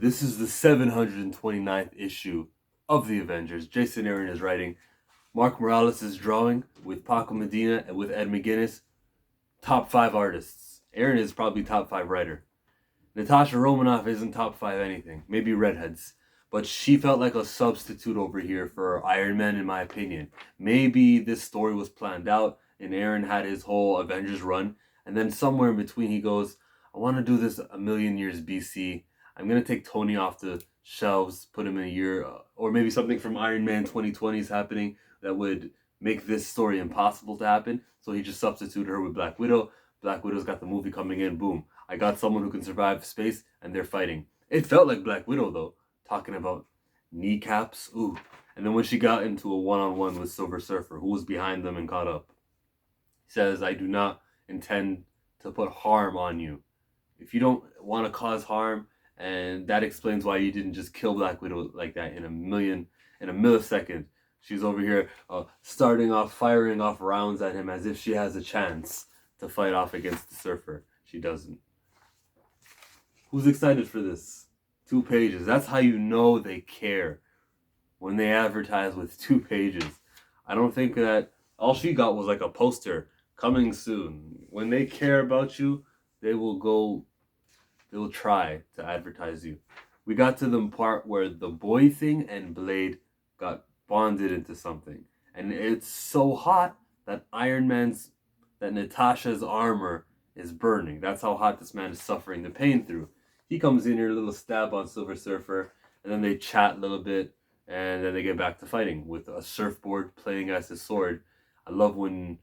This is the 729th issue of the Avengers. Jason Aaron is writing. Mark Morales is drawing with Paco Medina and with Ed McGuinness. Top 5 artists. Aaron is probably top 5 writer. Natasha Romanoff isn't top 5 anything. Maybe redheads. But she felt like a substitute over here for Iron Man, in my opinion. Maybe this story was planned out and Aaron had his whole Avengers run. And then somewhere in between he goes, I want to do this a million years BC. I'm going to take Tony off the shelves, put him in a year, or maybe something from Iron Man 2020 is happening that would make this story impossible to happen. So he just substituted her with Black Widow. Black Widow's got the movie coming in. Boom. I got someone who can survive space, and they're fighting. It felt like Black Widow, though, talking about kneecaps. Ooh. And then when she got into a one-on-one with Silver Surfer, who was behind them and caught up, he says, I do not intend to put harm on you. If you don't want to cause harm, and that explains why you didn't just kill Black Widow like that in a millisecond. She's over here firing off rounds at him as if she has a chance to fight off against the Surfer. She doesn't. Who's excited for this? 2 pages. That's how you know they care. When they advertise with 2 pages. I don't think that all she got was like a poster coming soon. When they care about you, they will try to advertise you. We got to the part where the boy thing and Blade got bonded into something. And it's so hot that Natasha's armor is burning. That's how hot this man is suffering the pain through. He comes in here, a little stab on Silver Surfer, and then they chat a little bit, and then they get back to fighting with a surfboard playing as his sword. I love when,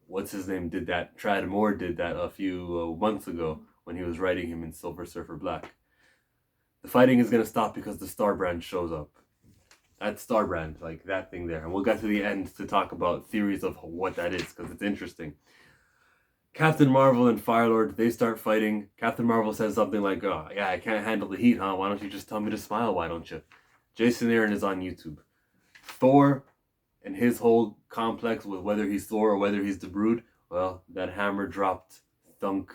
what's his name, did that. Tradd Moore did that a few months ago when he was writing him in Silver Surfer Black. The fighting is going to stop because the Star Brand shows up. That Star Brand, like that thing there. And we'll get to the end to talk about theories of what that is, because it's interesting. Captain Marvel and Firelord, they start fighting. Captain Marvel says something like, oh, yeah, I can't handle the heat, huh? Why don't you just tell me to smile, why don't you? Jason Aaron is on YouTube. Thor and his whole complex with whether he's Thor or whether he's the Brood, well, that hammer dropped thunk.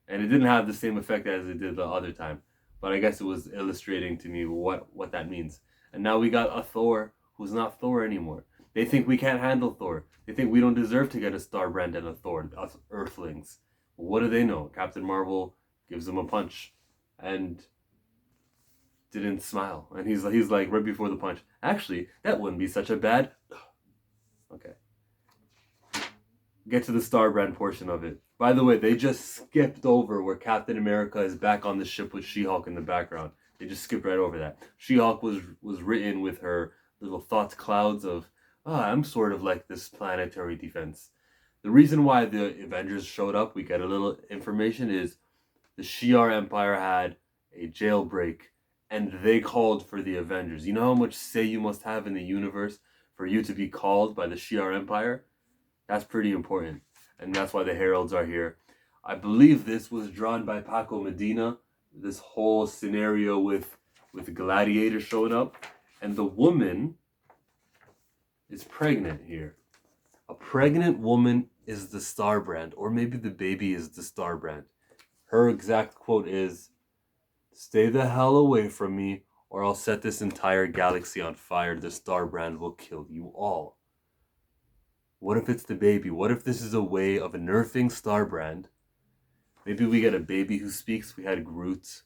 And it didn't have the same effect as it did the other time. But I guess it was illustrating to me what that means. And now we got a Thor who's not Thor anymore. They think we can't handle Thor. They think we don't deserve to get a Star Brand and a Thor, us Earthlings. Well, what do they know? Captain Marvel gives them a punch and didn't smile. And he's like right before the punch, actually, that wouldn't be such a bad... Okay. Get to the Star Brand portion of it. By the way, they just skipped over where Captain America is back on the ship with She-Hulk in the background. They just skipped right over that. She-Hulk was written with her little thought clouds of, I'm sort of like this planetary defense. The reason why the Avengers showed up, we get a little information, is the Shi'ar Empire had a jailbreak and they called for the Avengers. You know how much say you must have in the universe for you to be called by the Shi'ar Empire? That's pretty important. And that's why the Heralds are here. I believe this was drawn by Paco Medina. This whole scenario with Gladiator showing up. And the woman is pregnant here. A pregnant woman is the Star Brand. Or maybe the baby is the Star Brand. Her exact quote is, "Stay the hell away from me or I'll set this entire galaxy on fire. The Star Brand will kill you all." What if it's the baby? What if this is a way of unearthing Star Brand? Maybe we get a baby who speaks. We had Groot.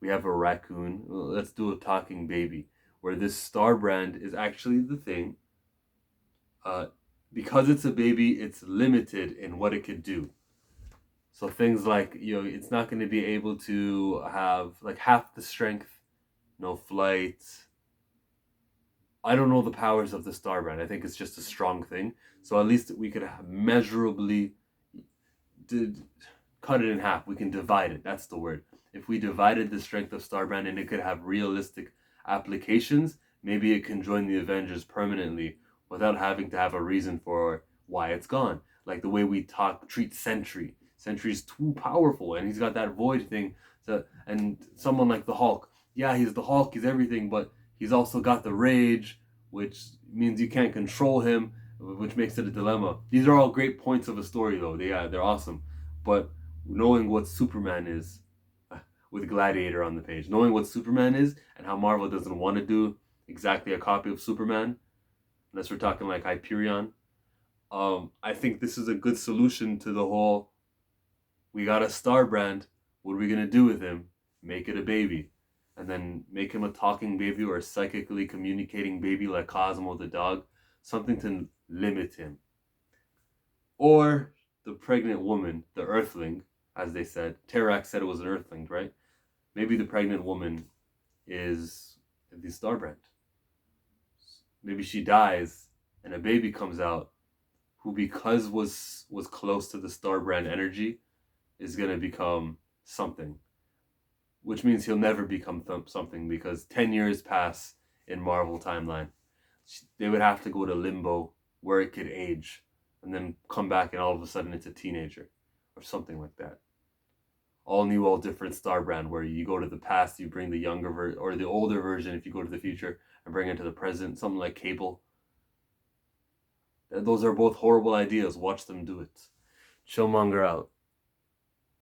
We have a raccoon. Let's do a talking baby. Where this Star Brand is actually the thing. Because it's a baby, it's limited in what it could do. So things like, it's not going to be able to have like half the strength, no flight. I don't know the powers of the Star Brand. I think it's just a strong thing. So at least we could measurably cut it in half. We can divide it. That's the word. If we divided the strength of Star Brand and it could have realistic applications, maybe it can join the Avengers permanently without having to have a reason for why it's gone. Like the way we treat Sentry. Sentry's too powerful and he's got that void thing. And someone like the Hulk. Yeah, he's the Hulk, he's everything, but he's also got the rage, which means you can't control him, which makes it a dilemma. These are all great points of a story, though. They're awesome. But knowing what Superman is, with Gladiator on the page. Knowing what Superman is and how Marvel doesn't want to do exactly a copy of Superman, unless we're talking like Hyperion. I think this is a good solution to the whole, we got a star brand, what are we going to do with him? Make it a baby. And then make him a talking baby or a psychically communicating baby like Cosmo the dog. Something to limit him. Or the pregnant woman, the earthling, as they said. Terax said it was an earthling, right? Maybe the pregnant woman is the star brand. Maybe she dies and a baby comes out who, because was close to the star brand energy, is going to become something. Which means he'll never become something, because 10 years pass in Marvel timeline. They would have to go to limbo where it could age and then come back and all of a sudden it's a teenager or something like that. All new, all different star brand, where you go to the past, you bring the younger or the older version if you go to the future, and bring it to the present, something like Cable. Those are both horrible ideas. Watch them do it. Chillmonger out.